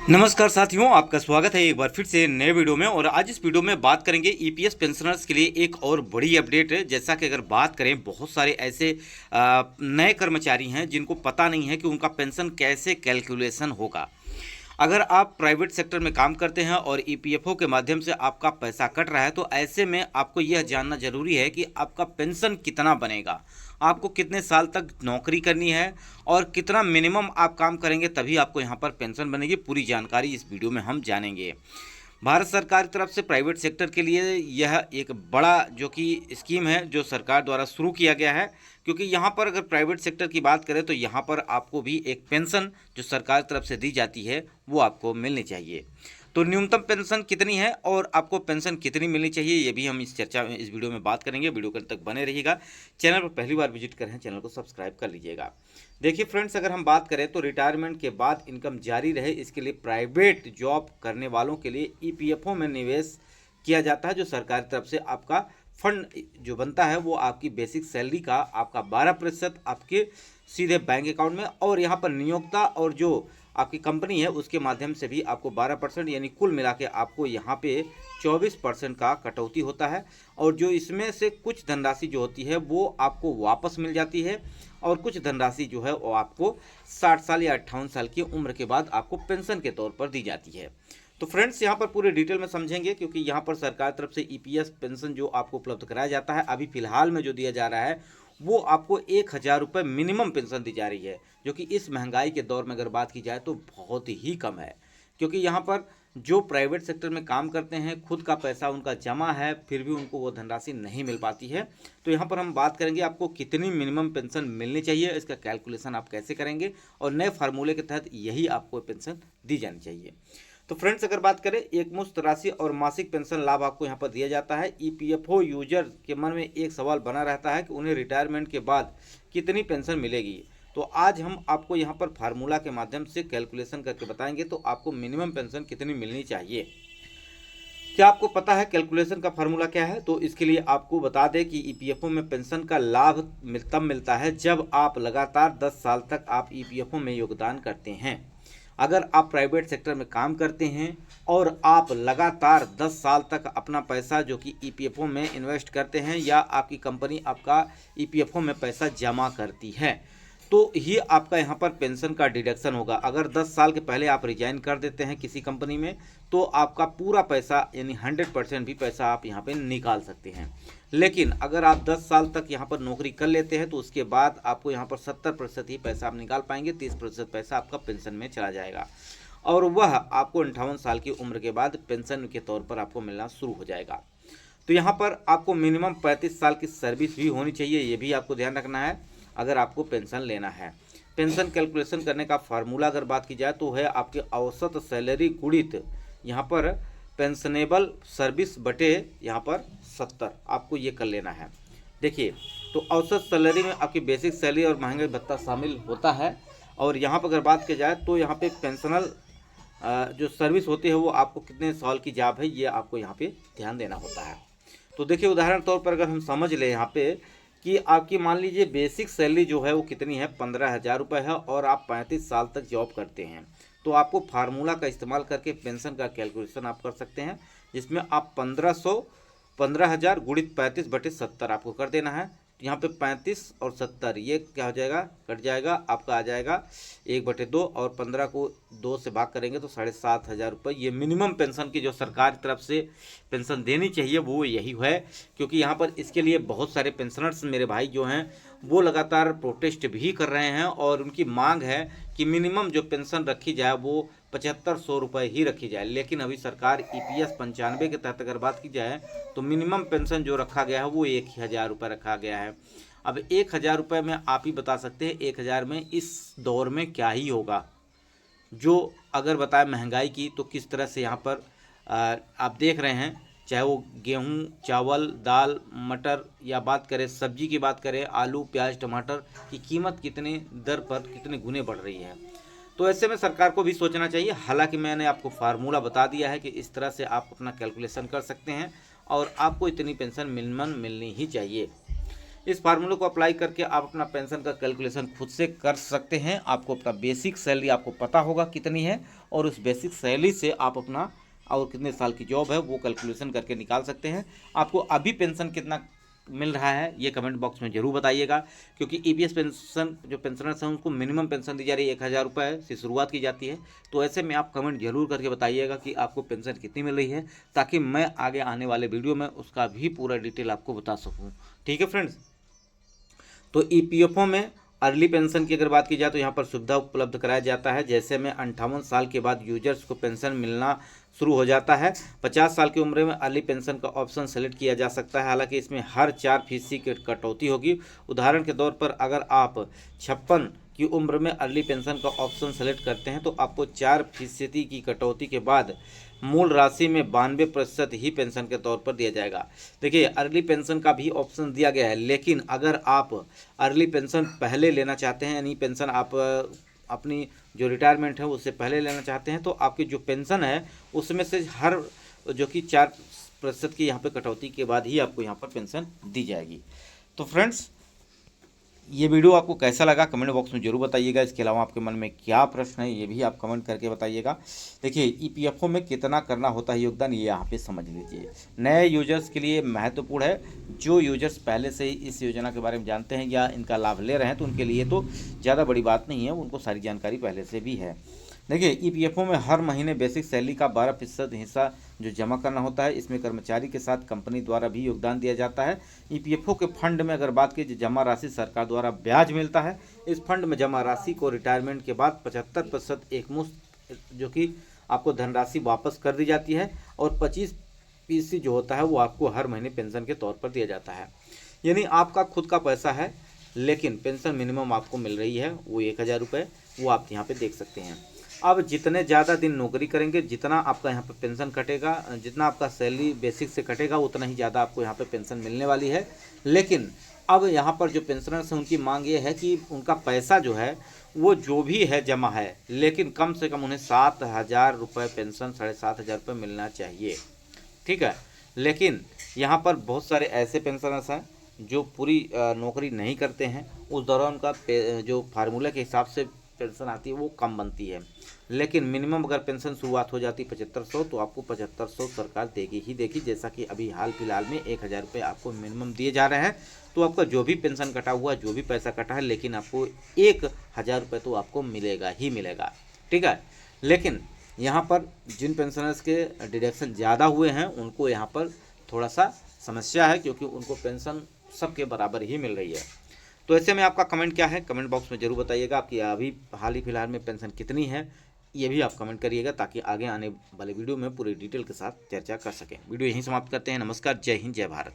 नमस्कार साथियों, आपका स्वागत है एक बार फिर से नए वीडियो में। और आज इस वीडियो में बात करेंगे ईपीएस पेंशनर्स के लिए एक और बड़ी अपडेट है। जैसा कि अगर बात करें, बहुत सारे ऐसे नए कर्मचारी हैं जिनको पता नहीं है कि उनका पेंशन कैसे कैलकुलेशन होगा। अगर आप प्राइवेट सेक्टर में काम करते हैं और ईपीएफओ के माध्यम से आपका पैसा कट रहा है, तो ऐसे में आपको यह जानना जरूरी है कि आपका पेंशन कितना बनेगा, आपको कितने साल तक नौकरी करनी है और कितना मिनिमम आप काम करेंगे तभी आपको यहाँ पर पेंशन बनेगी। पूरी जानकारी इस वीडियो में हम जानेंगे। भारत सरकार की तरफ से प्राइवेट सेक्टर के लिए यह एक बड़ा जो कि स्कीम है जो सरकार द्वारा शुरू किया गया है, क्योंकि यहाँ पर अगर प्राइवेट सेक्टर की बात करें तो यहाँ पर आपको भी एक पेंशन जो सरकार की तरफ से दी जाती है वो आपको मिलनी चाहिए। तो न्यूनतम पेंशन कितनी है और आपको पेंशन कितनी मिलनी चाहिए, ये भी हम इस चर्चा में इस वीडियो में बात करेंगे। वीडियो के अंत तक बने रहिएगा। चैनल पर पहली बार विजिट कर रहे हैं, चैनल को सब्सक्राइब कर लीजिएगा। देखिए फ्रेंड्स, अगर हम बात करें तो रिटायरमेंट के बाद इनकम जारी रहे, इसके लिए प्राइवेट जॉब करने वालों के लिए ईपीएफओ में निवेश किया जाता है। जो सरकार की तरफ से आपका फंड जो बनता है वो आपकी बेसिक सैलरी का आपका 12% आपके सीधे बैंक अकाउंट में, और यहाँ पर नियोक्ता और जो आपकी कंपनी है उसके माध्यम से भी आपको 12%, यानी कुल मिला के आपको यहाँ पे 24% का कटौती होता है। और जो इसमें से कुछ धनराशि जो होती है वो आपको वापस मिल जाती है, और कुछ धनराशि जो है वो आपको 60 साल या 58 साल की उम्र के बाद आपको पेंशन के तौर पर दी जाती है। तो फ्रेंड्स, यहाँ पर पूरे डिटेल में समझेंगे, क्योंकि यहाँ पर सरकार तरफ से ईपीएस पेंशन जो आपको उपलब्ध कराया जाता है, अभी फिलहाल में जो दिया जा रहा है वो आपको 1000 रुपये मिनिमम पेंशन दी जा रही है, जो कि इस महंगाई के दौर में अगर बात की जाए तो बहुत ही कम है। क्योंकि यहाँ पर जो प्राइवेट सेक्टर में काम करते हैं, खुद का पैसा उनका जमा है, फिर भी उनको वो धनराशि नहीं मिल पाती है। तो यहाँ पर हम बात करेंगे आपको कितनी मिनिमम पेंशन मिलनी चाहिए, इसका कैलकुलेशन आप कैसे करेंगे, और नए फार्मूले के तहत यही आपको पेंशन दी जानी चाहिए। तो फ्रेंड्स, अगर बात करें, एक मुश्त राशि और मासिक पेंशन लाभ आपको यहाँ पर दिया जाता है। ईपीएफओ यूजर के मन में एक सवाल बना रहता है कि उन्हें रिटायरमेंट के बाद कितनी पेंशन मिलेगी। तो आज हम आपको यहाँ पर फार्मूला के माध्यम से कैलकुलेशन करके बताएंगे तो आपको मिनिमम पेंशन कितनी मिलनी चाहिए। क्या आपको पता है कैलकुलेशन का फार्मूला क्या है? तो इसके लिए आपको बता दें कि ईपीएफओ में पेंशन का लाभ तब मिलता है जब आप लगातार 10 साल तक आप ईपीएफओ में योगदान करते हैं। अगर आप प्राइवेट सेक्टर में काम करते हैं और आप लगातार 10 साल तक अपना पैसा जो कि ईपीएफओ में इन्वेस्ट करते हैं, या आपकी कंपनी आपका ईपीएफओ में पैसा जमा करती है, तो ही आपका यहाँ पर पेंशन का डिडक्शन होगा। अगर 10 साल के पहले आप रिजाइन कर देते हैं किसी कंपनी में, तो आपका पूरा पैसा यानी 100% भी पैसा आप यहाँ पे निकाल सकते हैं। लेकिन अगर आप 10 साल तक यहाँ पर नौकरी कर लेते हैं तो उसके बाद आपको यहाँ पर 70% ही पैसा आप निकाल पाएंगे, 30% पैसा आपका पेंशन में चला जाएगा, और वह आपको 58 साल की उम्र के बाद पेंशन के तौर पर आपको मिलना शुरू हो जाएगा। तो यहाँ पर आपको मिनिमम 35 साल की सर्विस भी होनी चाहिए, ये भी आपको ध्यान रखना है अगर आपको पेंशन लेना है। पेंशन कैलकुलेशन करने का फार्मूला अगर बात की जाए तो है आपके औसत सैलरी गुणित यहाँ पर पेंशनेबल सर्विस बटे यहाँ पर 70, आपको ये कर लेना है। देखिए, तो औसत सैलरी में आपकी बेसिक सैलरी और महंगाई भत्ता शामिल होता है, और यहाँ पर अगर बात की जाए तो यहाँ पे पेंशनल जो सर्विस होती है वो आपको कितने साल की जॉब है ये आपको यहाँ पे ध्यान देना होता है। तो देखिए, उदाहरण तौर पर अगर हम समझ लें यहाँ पे कि आपकी मान लीजिए बेसिक सैलरी जो है वो कितनी है, 15,000 रुपये है, और आप 35 साल तक जॉब करते हैं, तो आपको फार्मूला का इस्तेमाल करके पेंशन का कैलकुलेशन आप कर सकते हैं, जिसमें आप 15,000 गुणित 35 बटे 70 आपको कर देना है। यहाँ पे 35 और 70 ये क्या हो जाएगा, कट जाएगा, आपका आ जाएगा 1/2, और 15 को 2 से भाग करेंगे तो 7,500 रुपये। ये मिनिमम पेंशन की जो सरकार की तरफ से पेंशन देनी चाहिए वो यही है, क्योंकि यहाँ पर इसके लिए बहुत सारे पेंशनर्स मेरे भाई जो हैं वो लगातार प्रोटेस्ट भी कर रहे हैं, और उनकी मांग है कि मिनिमम जो पेंशन रखी जाए वो 7500 रुपये ही रखी जाए। लेकिन अभी सरकार ईपीएस 95 के तहत अगर बात की जाए तो मिनिमम पेंशन जो रखा गया है वो 1000 रुपये रखा गया है। अब 1000 रुपये में आप ही बता सकते हैं 1000 में इस दौर में क्या ही होगा, जो अगर बताएं महंगाई की तो किस तरह से यहाँ पर आप देख रहे हैं, चाहे वो गेहूं, चावल, दाल, मटर, या बात करें सब्जी की बात करें, आलू, प्याज, टमाटर की कीमत कितने दर पर कितने गुने बढ़ रही है। तो ऐसे में सरकार को भी सोचना चाहिए। हालांकि मैंने आपको फार्मूला बता दिया है कि इस तरह से आप अपना कैलकुलेशन कर सकते हैं, और आपको इतनी पेंशन मिनिमम मिलनी ही चाहिए। इस फार्मूले को अप्लाई करके आप अपना पेंशन का कैलकुलेशन खुद से कर सकते हैं। आपको अपना बेसिक सैलरी आपको पता होगा कितनी है, और उस बेसिक सैलरी से आप अपना और कितने साल की जॉब है वो कैलकुलेशन करके निकाल सकते हैं। आपको अभी पेंशन कितना मिल रहा है ये कमेंट बॉक्स में जरूर बताइएगा, क्योंकि ईपीएस पेंशन जो पेंशनर्स हैं उनको मिनिमम पेंशन दी जा रही है 1000 रुपये से शुरुआत की जाती है। तो ऐसे में आप कमेंट जरूर करके बताइएगा कि आपको पेंशन कितनी मिल रही है, ताकि मैं आगे आने वाले वीडियो में उसका भी पूरा डिटेल आपको बता सकूँ। ठीक है फ्रेंड्स। तो ईपीएफओ में अर्ली पेंशन की अगर बात की जाए तो यहाँ पर सुविधा उपलब्ध कराया जाता है। जैसे में 58 साल के बाद यूजर्स को पेंशन मिलना शुरू हो जाता है। 50 साल की उम्र में अर्ली पेंशन का ऑप्शन सेलेक्ट किया जा सकता है। हालांकि इसमें हर 4% की कटौती होगी। उदाहरण के तौर पर अगर आप 56 की उम्र में अर्ली पेंशन का ऑप्शन सेलेक्ट करते हैं तो आपको 4% की कटौती के बाद मूल राशि में 92% ही पेंशन के तौर पर दिया जाएगा। देखिए, अर्ली पेंशन का भी ऑप्शन दिया गया है, लेकिन अगर आप अर्ली पेंशन पहले लेना चाहते हैं, यानी पेंशन आप अपनी जो रिटायरमेंट है उससे पहले लेना चाहते हैं, तो आपकी जो पेंशन है उसमें से हर जो कि 4% की यहाँ पे कटौती के बाद ही आपको यहाँ पर पेंशन दी जाएगी। तो फ्रेंड्स, ये वीडियो आपको कैसा लगा कमेंट बॉक्स में जरूर बताइएगा। इसके अलावा आपके मन में क्या प्रश्न है ये भी आप कमेंट करके बताइएगा। देखिए, ईपीएफओ में कितना करना होता है योगदान, ये यहाँ पे समझ लीजिए। नए यूजर्स के लिए महत्वपूर्ण है। जो यूजर्स पहले से ही इस योजना के बारे में जानते हैं या इनका लाभ ले रहे हैं तो उनके लिए तो ज़्यादा बड़ी बात नहीं है, उनको सारी जानकारी पहले से भी है। देखिए, ईपीएफओ में हर महीने बेसिक सैलरी का 12% हिस्सा जो जमा करना होता है, इसमें कर्मचारी के साथ कंपनी द्वारा भी योगदान दिया जाता है। ईपीएफओ के फंड में अगर बात की जो जमा राशि सरकार द्वारा ब्याज मिलता है, इस फंड में जमा राशि को रिटायरमेंट के बाद 75% एकमुश्त जो कि आपको धनराशि वापस कर दी जाती है, और 25% जो होता है वो आपको हर महीने पेंशन के तौर पर दिया जाता है। यानी आपका खुद का पैसा है, लेकिन पेंशन मिनिमम आपको मिल रही है वो 1000 रुपये, वो आप यहाँ पे देख सकते हैं। अब जितने ज़्यादा दिन नौकरी करेंगे, जितना आपका यहाँ पे पेंशन कटेगा, जितना आपका सैलरी बेसिक से कटेगा, उतना ही ज़्यादा आपको यहाँ पे पेंशन मिलने वाली है। लेकिन अब यहाँ पर जो पेंशनर्स हैं उनकी मांग ये है कि उनका पैसा जो है वो जो भी है जमा है, लेकिन कम से कम उन्हें 7000 रुपये पेंशन, 7500 रुपये मिलना चाहिए। ठीक है। लेकिन यहाँ पर बहुत सारे ऐसे पेंशनर्स हैं जो पूरी नौकरी नहीं करते हैं, उस दौरान का जो फार्मूला के हिसाब से पेंशन आती है वो कम बनती है। लेकिन मिनिमम अगर पेंशन शुरुआत हो जाती 7500, तो आपको 7500 सरकार देगी ही देगी। जैसा कि अभी हाल फिलहाल में 1000 रुपये आपको मिनिमम दिए जा रहे हैं। तो आपका जो भी पेंशन कटा हुआ, जो भी पैसा कटा है, लेकिन आपको 1000 रुपये तो आपको मिलेगा ही मिलेगा। ठीक है। लेकिन यहाँ पर जिन पेंशनर्स के डिडक्शन ज़्यादा हुए हैं उनको यहाँ पर थोड़ा सा समस्या है, क्योंकि उनको पेंशन सबके बराबर ही मिल रही है। तो ऐसे में आपका कमेंट क्या है कमेंट बॉक्स में जरूर बताइएगा। आपकी अभी हाल ही फिलहाल में पेंशन कितनी है ये भी आप कमेंट करिएगा, ताकि आगे आने वाले वीडियो में पूरी डिटेल के साथ चर्चा कर सकें। वीडियो यहीं समाप्त करते हैं। नमस्कार, जय हिंद, जय भारत।